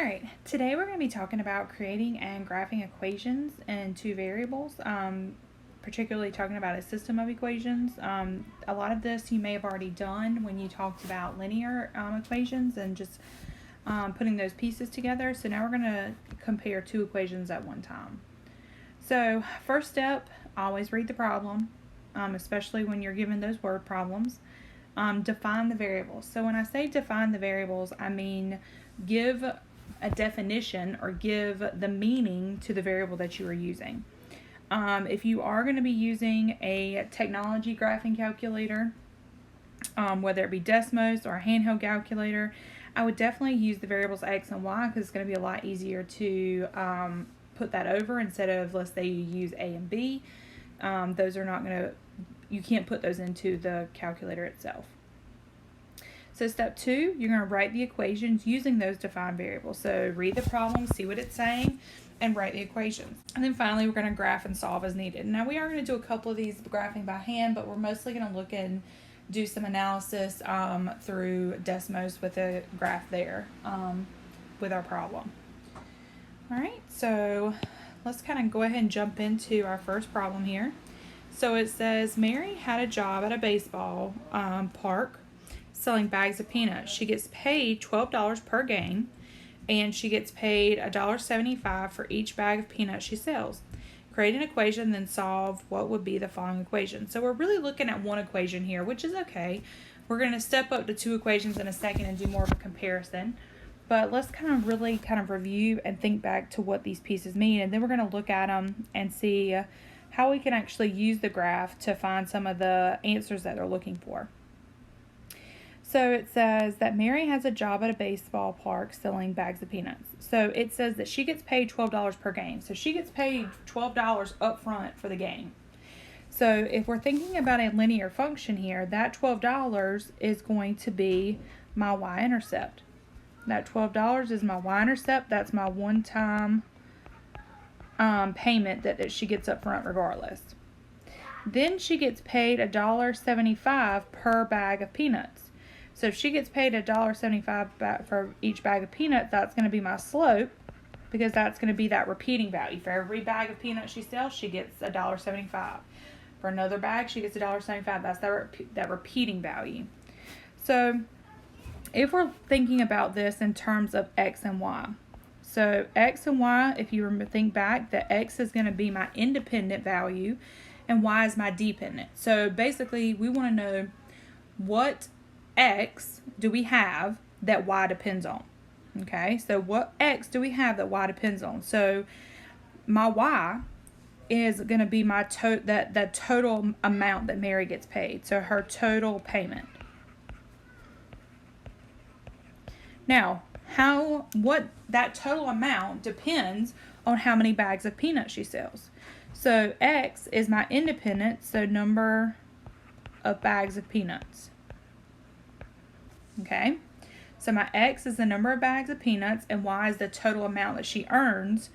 Alright, today we're going to be talking about creating and graphing equations in two variables, particularly talking about a system of equations. A lot of this you may have already done when you talked about linear equations and just putting those pieces together. So now we're going to compare two equations at one time. So first step, always read the problem, especially when you're given those word problems. Define the variables. So when I say define the variables, I mean give a definition or give the meaning to the variable that you are using. If you are going to be using a technology graphing calculator, whether it be Desmos or a handheld calculator, I would definitely use the variables x and y because it's going to be a lot easier to put that over instead of, let's say you use a and b. Those are not going to, you can't put those into the calculator itself. So step 2, you're going to write the equations using those defined variables. So read the problem, see what it's saying, and write the equations. And then finally, we're going to graph and solve as needed. Now we are going to do a couple of these graphing by hand, but we're mostly going to look and do some analysis through Desmos with a graph there with our problem. All right, so let's kind of go ahead and jump into our first problem here. So it says Mary had a job at a baseball park selling bags of peanuts. She gets paid $12 per game, and she gets paid $1.75 for each bag of peanuts she sells. Create an equation, then solve what would be the following equation. So we're really looking at one equation here, which is okay. We're going to step up to two equations in a second and do more of a comparison. But let's really review and think back to what these pieces mean, and then we're going to look at them and see how we can actually use the graph to find some of the answers that they're looking for. So it says that Mary has a job at a baseball park selling bags of peanuts. So it says that she gets paid $12 per game. So she gets paid $12 up front for the game. So if we're thinking about a linear function here, that $12 is going to be my y-intercept. That $12 is my y-intercept. That's my one-time payment that she gets up front regardless. Then she gets paid $1.75 per bag of peanuts. So if she gets paid $1.75 for each bag of peanuts, that's going to be my slope, because that's going to be that repeating value. For every bag of peanuts she sells, she gets $1.75. For another bag, she gets $1.75. That's that repeating value. So if we're thinking about this in terms of x and y, so x and y, if you think back, that x is going to be my independent value and y is my dependent. So basically, we want to know what x do we have that y depends on. Okay, so what x do we have that y depends on? So my y is going to be my that total amount that Mary gets paid. So her total payment. Now, what that total amount depends on how many bags of peanuts she sells. So x is my independent, so number of bags of peanuts. Okay, so my x is the number of bags of peanuts, and y is the total amount that she earns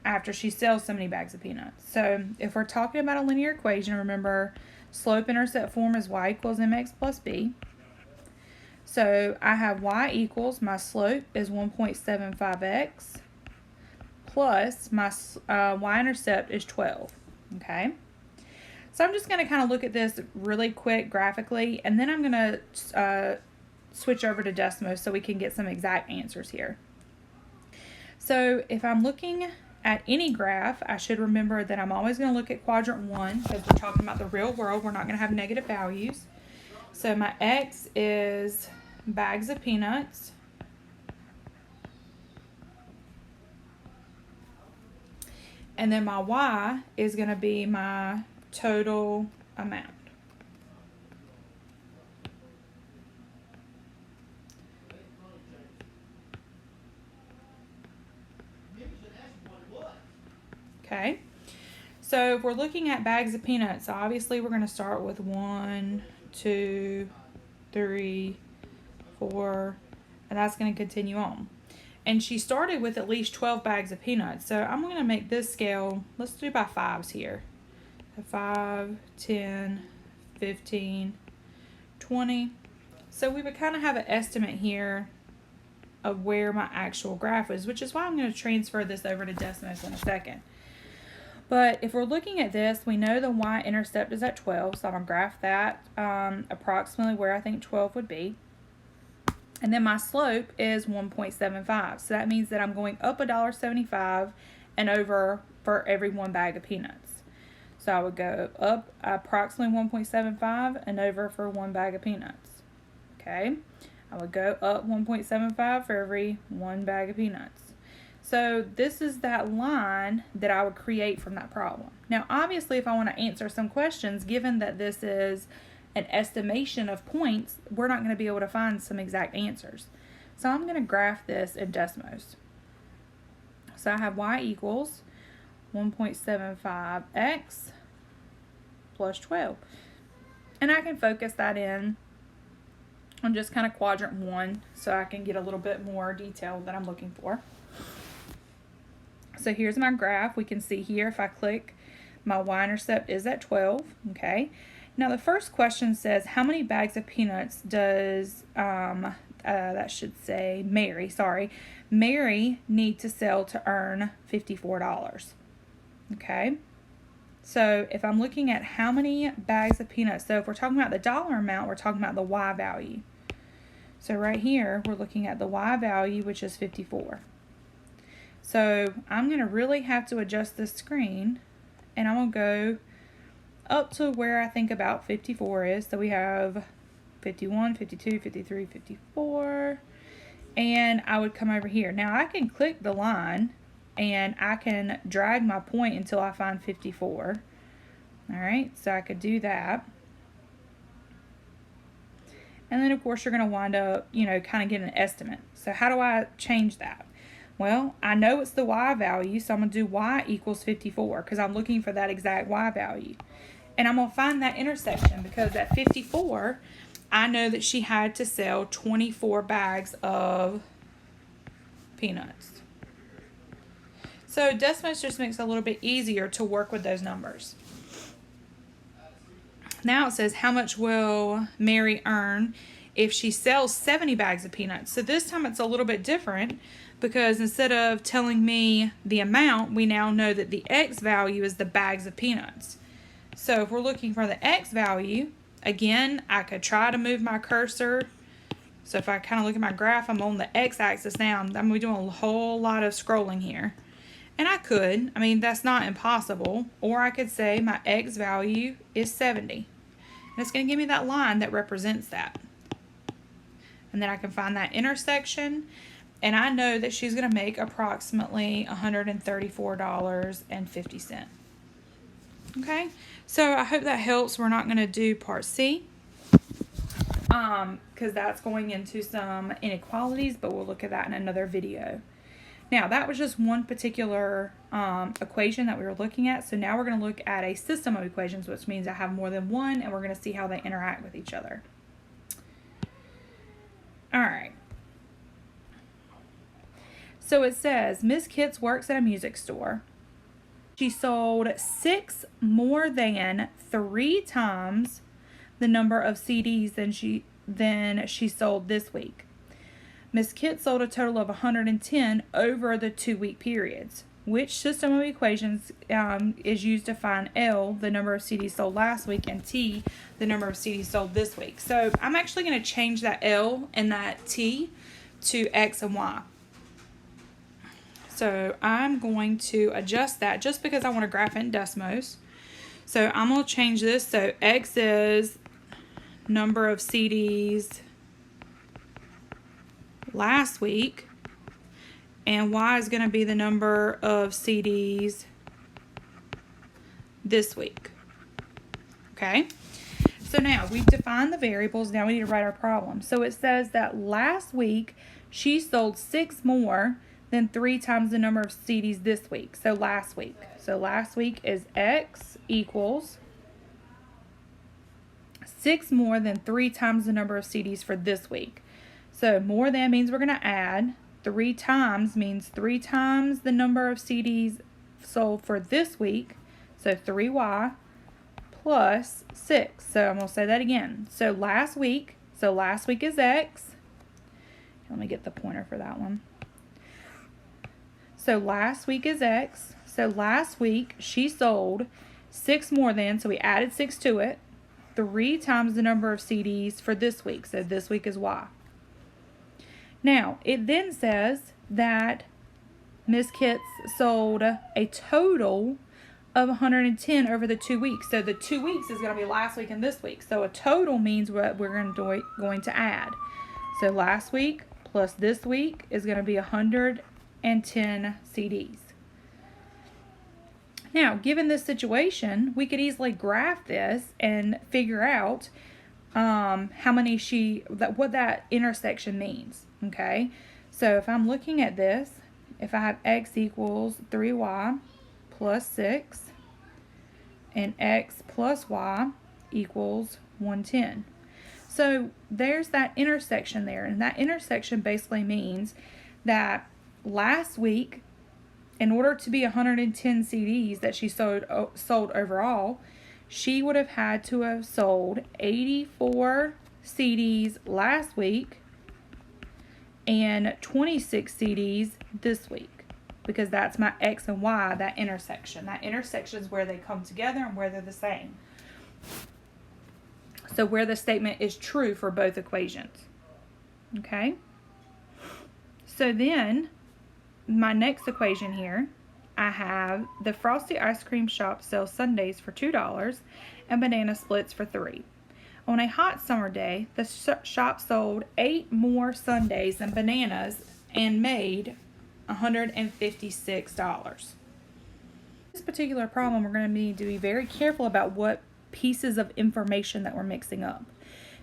after she sells so many bags of peanuts. So if we're talking about a linear equation, remember slope-intercept form is y equals mx plus b. So I have y equals, my slope is 1.75x plus my y-intercept is 12. Okay, so I'm just going to kind of look at this really quick graphically, and then I'm going to switch over to Desmos so we can get some exact answers here. So if I'm looking at any graph, I should remember that I'm always going to look at quadrant 1 because we're talking about the real world. We're not going to have negative values. So my x is bags of peanuts. And then my y is going to be my total amount. Okay, so if we're looking at bags of peanuts, obviously we're going to start with 1, 2, 3, 4, and that's going to continue on. And she started with at least 12 bags of peanuts, so I'm going to make this scale, let's do by 5s here. 5, 10, 15, 20. So we would kind of have an estimate here of where my actual graph is, which is why I'm going to transfer this over to Desmos in a second. But if we're looking at this, we know the y-intercept is at 12, so I'm going to graph that approximately where I think 12 would be. And then my slope is 1.75, so that means that I'm going up $1.75 and over for every one bag of peanuts. So I would go up approximately 1.75 and over for one bag of peanuts. Okay, I would go up 1.75 for every one bag of peanuts. So this is that line that I would create from that problem. Now, obviously, if I want to answer some questions, given that this is an estimation of points, we're not going to be able to find some exact answers. So I'm going to graph this in Desmos. So I have y equals 1.75x plus 12. And I can focus that in on just kind of quadrant 1 so I can get a little bit more detail that I'm looking for. So here's my graph. We can see here if I click, my y-intercept is at 12. Okay. Now the first question says, how many bags of peanuts does, that should say Mary need to sell to earn $54? Okay. So if I'm looking at how many bags of peanuts, so if we're talking about the dollar amount, we're talking about the y value. So right here, we're looking at the y value, which is 54. So I'm going to really have to adjust the screen, and I'm going to go up to where I think about 54 is. So we have 51, 52, 53, 54, and I would come over here. Now I can click the line and I can drag my point until I find 54. All right, so I could do that. And then of course you're going to wind up, kind of getting an estimate. So how do I change that? Well, I know it's the y value, so I'm going to do y equals 54 because I'm looking for that exact y value. And I'm going to find that intersection because at 54, I know that she had to sell 24 bags of peanuts. So Desmos just makes it a little bit easier to work with those numbers. Now it says, how much will Mary earn if she sells 70 bags of peanuts? So this time it's a little bit different because instead of telling me the amount, we now know that the x value is the bags of peanuts. So if we're looking for the x value, again, I could try to move my cursor. So if I kind of look at my graph, I'm on the x-axis now. I'm going to be doing a whole lot of scrolling here. And I could, that's not impossible. Or I could say my x value is 70. And it's going to give me that line that represents that. And then I can find that intersection. And I know that she's going to make approximately $134.50. Okay, so I hope that helps. We're not going to do part C because that's going into some inequalities, but we'll look at that in another video. Now, that was just one particular equation that we were looking at. So now we're going to look at a system of equations, which means I have more than one, and we're going to see how they interact with each other. All right. So it says, Miss Kitts works at a music store. She sold 6 more than 3 times the number of CDs than she sold this week. Miss Kitts sold a total of 110 over the 2-week periods. Which system of equations is used to find L, the number of CDs sold last week, and T, the number of CDs sold this week? So I'm actually going to change that L and that T to X and Y. So I'm going to adjust that just because I want to graph it in Desmos. So I'm going to change this. So X is number of CDs last week, and Y is going to be the number of CDs this week. Okay. So now we've defined the variables. Now we need to write our problem. So it says that last week she sold 6 more than 3 times the number of CDs this week. So last week. So last week is X equals 6 more than 3 times the number of CDs for this week. So more than means we're going to add. 3 times means 3 times the number of CDs sold for this week. So 3Y plus 6. So I'm going to say that again. So last week is X Let me get the pointer for that one. So last week is X. So last week she sold 6 more than, so we added 6 to it, 3 times the number of CDs for this week. So this week is Y. Now, it then says that Miss Kitts sold a total of 110 over the 2 weeks. So the 2 weeks is going to be last week and this week. So a total means what we're going to add. So last week plus this week is going to be 110 CDs. Now, given this situation, we could easily graph this and figure out how many what that intersection means. Okay, so if I'm looking at this, if I have X equals 3Y plus 6 and X plus Y equals 110. So there's that intersection there, and that intersection basically means that last week, in order to be 110 CDs that she sold overall, she would have had to have sold 84 CDs last week and 26 CDs this week, because that's my X and Y, that intersection. That intersection is where they come together and where they're the same. So where the statement is true for both equations. Okay? So then, my next equation here, I have the Frosty Ice Cream Shop sells sundaes for $2 and banana splits for $3. On a hot summer day, the shop sold 8 more sundaes and bananas and made $156. This particular problem, we're going to need to be very careful about what pieces of information that we're mixing up.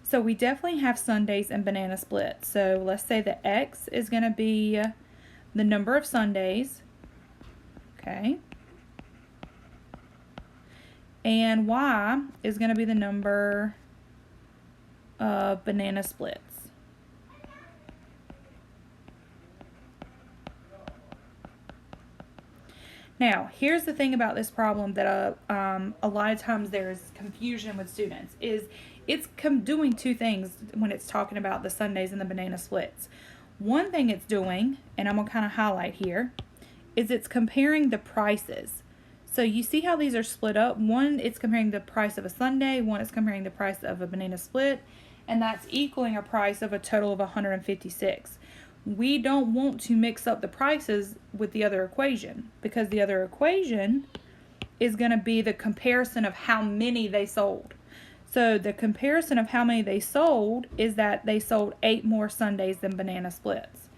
So we definitely have sundaes and banana splits. So let's say that X is going to be the number of sundaes, okay, and Y is going to be the number of banana splits. Now, here's the thing about this problem that a lot of times there's confusion with students, is it's doing two things when it's talking about the sundaes and the banana splits. One thing it's doing, and I'm going to kind of highlight here, is it's comparing the prices. So you see how these are split up? One, it's comparing the price of a sundae, one is comparing the price of a banana split, and that's equaling a price of a total of 156. We don't want to mix up the prices with the other equation, because the other equation is going to be the comparison of how many they sold. So the comparison of how many they sold is that they sold 8 more sundaes than banana splits.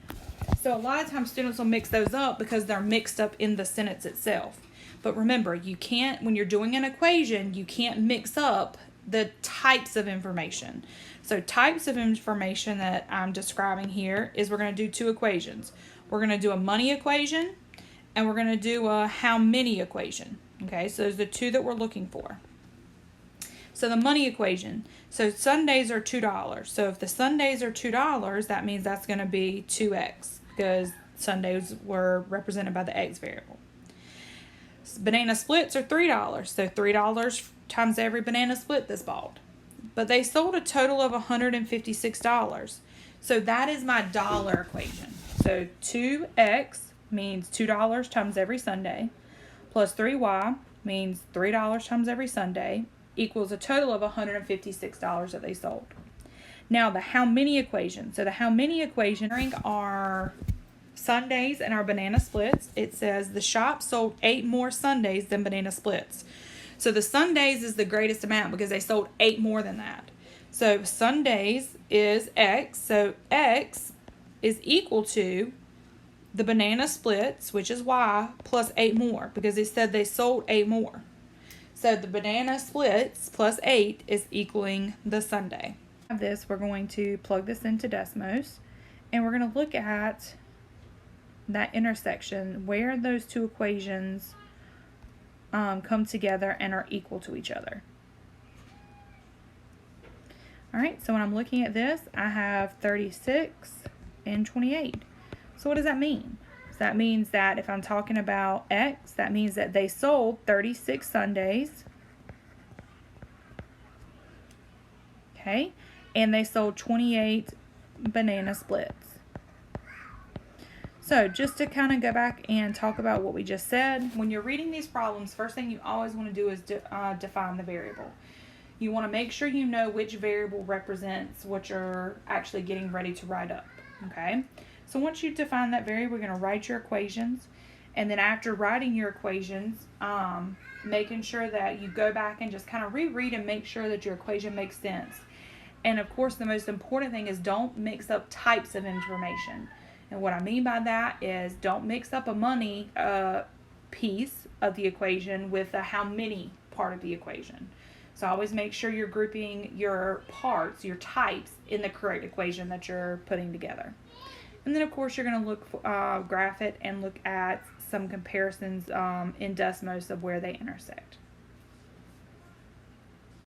So a lot of times students will mix those up because they're mixed up in the sentence itself. But remember, you can't, when you're doing an equation, you can't mix up the types of information. So types of information that I'm describing here is we're going to do 2 equations. We're going to do a money equation and we're going to do a how many equation. Okay, so those are the 2 that we're looking for. So the money equation, so sundaes are $2. So if the sundaes are $2, that means that's going to be 2x, because sundaes were represented by the x variable. Banana splits are $3, so $3 times every banana split that's bought. But they sold a total of $156. So that is my dollar equation. So 2x means $2 times every sundae, plus 3y means $3 times every sundae, equals a total of $156 that they sold. Now the how many equation. So the how many equation during our sundaes and our banana splits, it says the shop sold 8 more sundaes than banana splits. So the sundaes is the greatest amount because they sold 8 more than that. So sundaes is X, so X is equal to the banana splits, which is Y, plus 8 more, because it said they sold 8 more. So the banana splits plus 8 is equaling the sundae. This, we're going to plug this into Desmos, and we're going to look at that intersection where those 2 equations come together and are equal to each other. Alright, so when I'm looking at this, I have 36 and 28. So what does that mean? So that means that if I'm talking about X, that means that they sold 36 sundaes. Okay, and they sold 28 banana splits. So just to kind of go back and talk about what we just said, when you're reading these problems, first thing you always want to do is define the variable. You want to make sure you know which variable represents what you're actually getting ready to write up. Okay? So once you define that variable, you're going to write your equations. And then after writing your equations, making sure that you go back and just kind of reread and make sure that your equation makes sense. And of course, the most important thing is don't mix up types of information. And what I mean by that is don't mix up a money piece of the equation with a how many part of the equation. So always make sure you're grouping your parts, your types, in the correct equation that you're putting together. And then of course you're going to look, graph it and look at some comparisons in Desmos of where they intersect.